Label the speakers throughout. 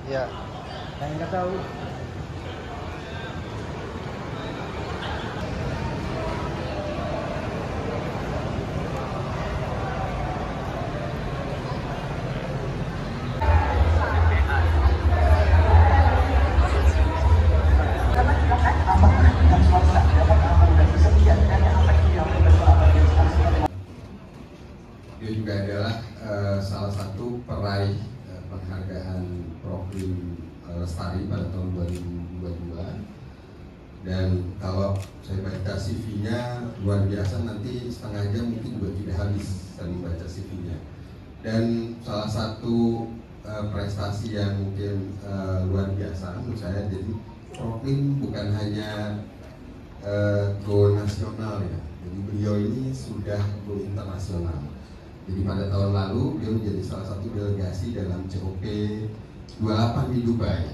Speaker 1: Ya, yang nggak tahu.
Speaker 2: Dia juga adalah salah satu peraih penghargaan Proklim Lestari pada tahun 2022. Dan kalau saya baca CV-nya luar biasa, nanti setengah jam mungkin juga tidak habis saya membaca CV-nya. Dan salah satu prestasi yang mungkin luar biasa menurut saya, jadi Proklim bukan hanya go nasional ya, jadi beliau ini sudah go internasional. Jadi pada tahun lalu dia menjadi salah satu delegasi dalam COP 28 di Dubai.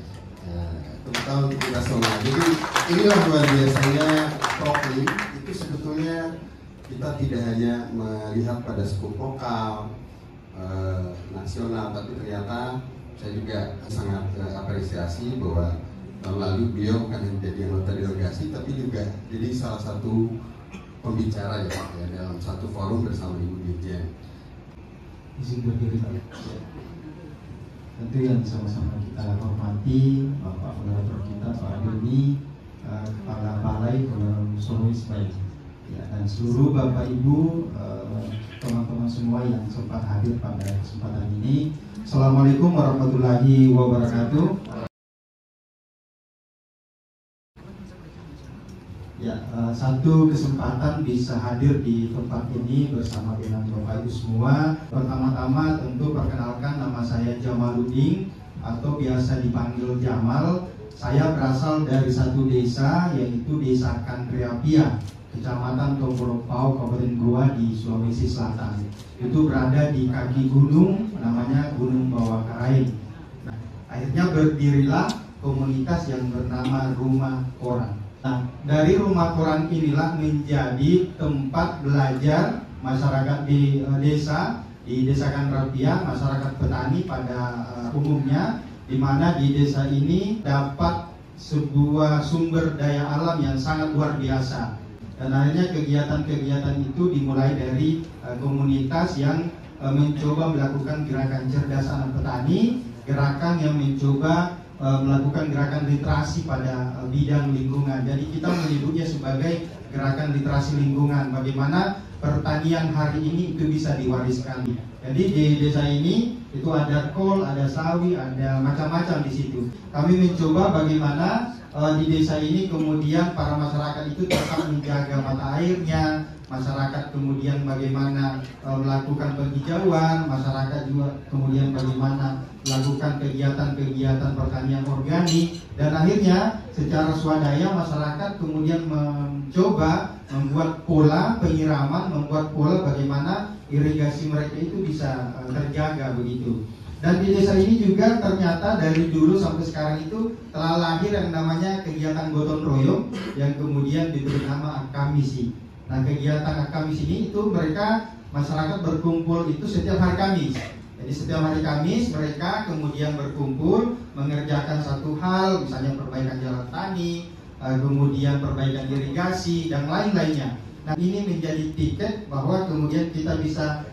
Speaker 2: Tentang kita semua. Jadi inilah luar biasanya Proklim. Itu sebetulnya kita tidak hanya melihat pada skup lokal, nasional, tapi ternyata saya juga sangat apresiasi bahwa tahun lalu beliau bukan hanya menjadi anggota delegasi, tapi juga jadi salah satu pembicara ya dalam satu forum bersama Ibu Dirjen.
Speaker 3: Izin berdiri Pak. Tentu yang sama-sama kita hormati Bapak Moderator kita Pak Doni, Kepala Balai Kepulauan Sulawesi Baik, ya, dan seluruh Bapak Ibu, teman-teman semua yang sempat hadir pada kesempatan ini. Assalamualaikum warahmatullahi wabarakatuh. Ya, satu kesempatan bisa hadir di tempat ini bersama dengan Bapak Ibu semua. Pertama-tama tentu perkenalkan, nama saya Jamaluddin atau biasa dipanggil Jamal. Saya berasal dari satu desa, yaitu Desa Kantreapia, Kecamatan Tombolopao, Kabupaten Goa di Sulawesi Selatan. Itu berada di kaki gunung, namanya Gunung Bawah Karaeng. Nah, akhirnya berdirilah komunitas yang bernama Rumah Koran. Nah, dari Rumah Koran inilah menjadi tempat belajar masyarakat di desa Kantreapia, masyarakat petani pada umumnya, di mana di desa ini dapat sebuah sumber daya alam yang sangat luar biasa. Dan akhirnya kegiatan-kegiatan itu dimulai dari komunitas yang mencoba melakukan gerakan cerdas anak petani, gerakan yang mencoba melakukan gerakan literasi pada bidang lingkungan. Jadi kita menyebutnya sebagai gerakan literasi lingkungan. Bagaimana pertanian hari ini itu bisa diwariskan. Jadi di desa ini itu ada kol, ada sawi, ada macam-macam di situ. Kami mencoba bagaimana di desa ini kemudian para masyarakat itu tetap menjaga mata airnya. Masyarakat kemudian bagaimana melakukan penghijauan, masyarakat juga kemudian bagaimana melakukan kegiatan-kegiatan pertanian organik, dan akhirnya secara swadaya masyarakat kemudian mencoba membuat pola penyiraman, membuat pola bagaimana irigasi mereka itu bisa terjaga begitu. Dan di desa ini juga ternyata dari dulu sampai sekarang itu telah lahir yang namanya kegiatan gotong royong yang kemudian diberi nama Akamisi. Nah, kegiatan Akamis ini itu mereka masyarakat berkumpul itu setiap hari Kamis. Jadi setiap hari Kamis mereka kemudian berkumpul mengerjakan satu hal, misalnya perbaikan jalan tani, kemudian perbaikan irigasi dan lain-lainnya. Nah, ini menjadi tiket bahwa kemudian kita bisa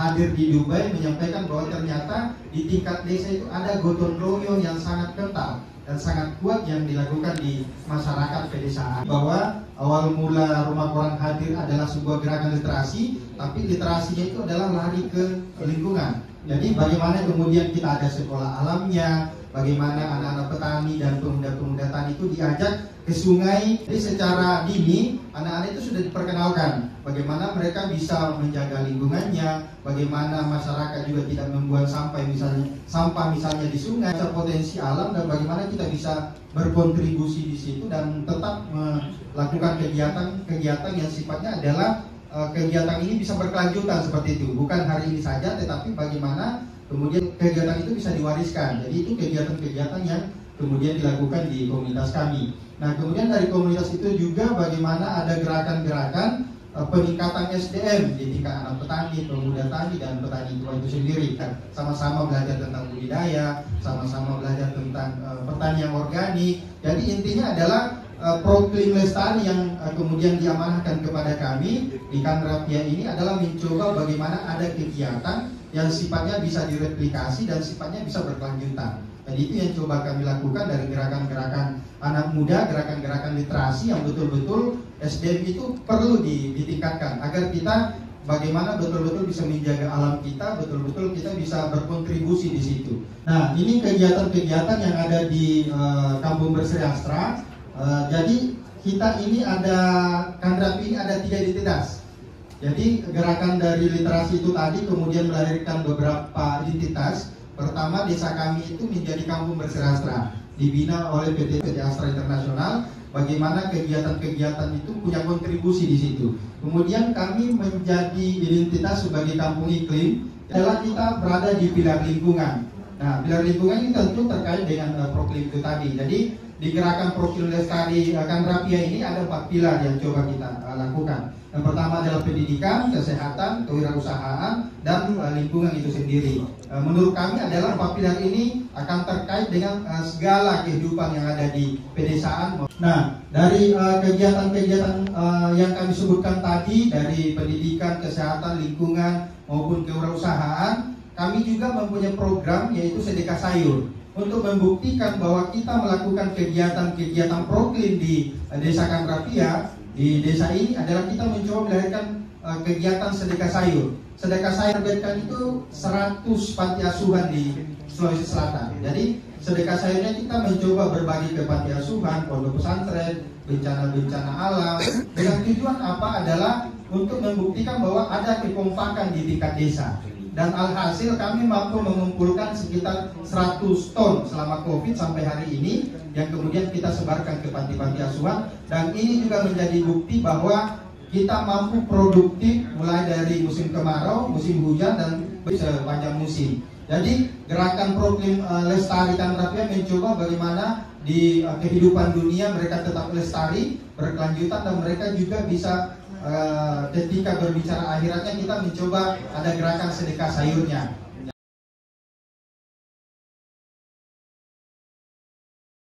Speaker 3: hadir di Dubai menyampaikan bahwa ternyata di tingkat desa itu ada gotong royong yang sangat kental dan sangat kuat yang dilakukan di masyarakat pedesaan. Bahwa awal mula Rumah Koran hadir adalah sebuah gerakan literasi, tapi literasinya itu adalah lari ke lingkungan. Jadi bagaimana kemudian kita ada sekolah alamnya, bagaimana anak-anak petani dan pemuda-pemuda tani itu diajak ke sungai. Jadi secara dini anak-anak itu sudah diperkenalkan bagaimana mereka bisa menjaga lingkungannya, bagaimana masyarakat juga tidak membuang sampah misalnya di sungai, potensi alam, dan bagaimana kita bisa berkontribusi di situ dan tetap melakukan kegiatan yang sifatnya adalah kegiatan ini bisa berkelanjutan seperti itu, bukan hari ini saja, tetapi bagaimana kemudian kegiatan itu bisa diwariskan. Jadi itu kegiatan-kegiatan yang kemudian dilakukan di komunitas kami. Nah, kemudian dari komunitas itu juga bagaimana ada gerakan-gerakan peningkatan SDM di tingkat anak petani, pemuda tani, dan petani tua itu sendiri. Sama-sama belajar tentang budidaya, sama-sama belajar tentang pertanian organik. Jadi intinya adalah Proklim Lestari yang kemudian diamanahkan kepada kami di Kanrapia ini adalah mencoba bagaimana ada kegiatan yang sifatnya bisa direplikasi dan sifatnya bisa berkelanjutan. Jadi itu yang coba kami lakukan dari gerakan-gerakan anak muda, gerakan-gerakan literasi yang betul-betul SDM itu perlu ditingkatkan agar kita bagaimana betul-betul bisa menjaga alam kita, betul-betul kita bisa berkontribusi di situ. Nah, ini kegiatan-kegiatan yang ada di Kampung Berseri Astra. Jadi kita ini ada Kandrapi ini ada 3 identitas. Jadi gerakan dari literasi itu tadi kemudian melahirkan beberapa identitas. Pertama, desa kami itu menjadi Kampung Berseri Astra, dibina oleh PT Astra Internasional. Bagaimana kegiatan-kegiatan itu punya kontribusi di situ. Kemudian kami menjadi identitas sebagai kampung iklim adalah kita berada di pilar lingkungan. Nah, pilar lingkungan ini tentu terkait dengan Proklim itu tadi. Jadi di gerakan Proklim Lestari Kanrapia ini ada 4 pilar yang coba kita lakukan. Yang pertama adalah pendidikan, kesehatan, kewirausahaan, dan lingkungan itu sendiri. Menurut kami adalah 4 pilar ini akan terkait dengan segala kehidupan yang ada di pedesaan. Nah, dari kegiatan-kegiatan yang kami sebutkan tadi, dari pendidikan, kesehatan, lingkungan, maupun kewirausahaan, kami juga mempunyai program yaitu Sedekah Sayur untuk membuktikan bahwa kita melakukan kegiatan-kegiatan Proklim di Desa Kanrapia. Di desa ini adalah kita mencoba melahirkan kegiatan sedekah sayur. Sedekah sayur itu 100 panti asuhan di Sulawesi Selatan. Jadi sedekah sayurnya kita mencoba berbagi ke panti asuhan, pondok pesantren, bencana-bencana alam. Dengan tujuan apa adalah untuk membuktikan bahwa ada kekompakan di tingkat desa. Dan alhasil kami mampu mengumpulkan sekitar 100 ton selama COVID sampai hari ini, yang kemudian kita sebarkan ke panti-panti asuhan. Dan ini juga menjadi bukti bahwa kita mampu produktif mulai dari musim kemarau, musim hujan, dan sepanjang musim. Jadi gerakan Proklim Lestari Kanrapia mencoba bagaimana di kehidupan dunia mereka tetap lestari, berkelanjutan, dan mereka juga bisa ketika berbicara akhiratnya kita mencoba ada gerakan sedekah sayurnya.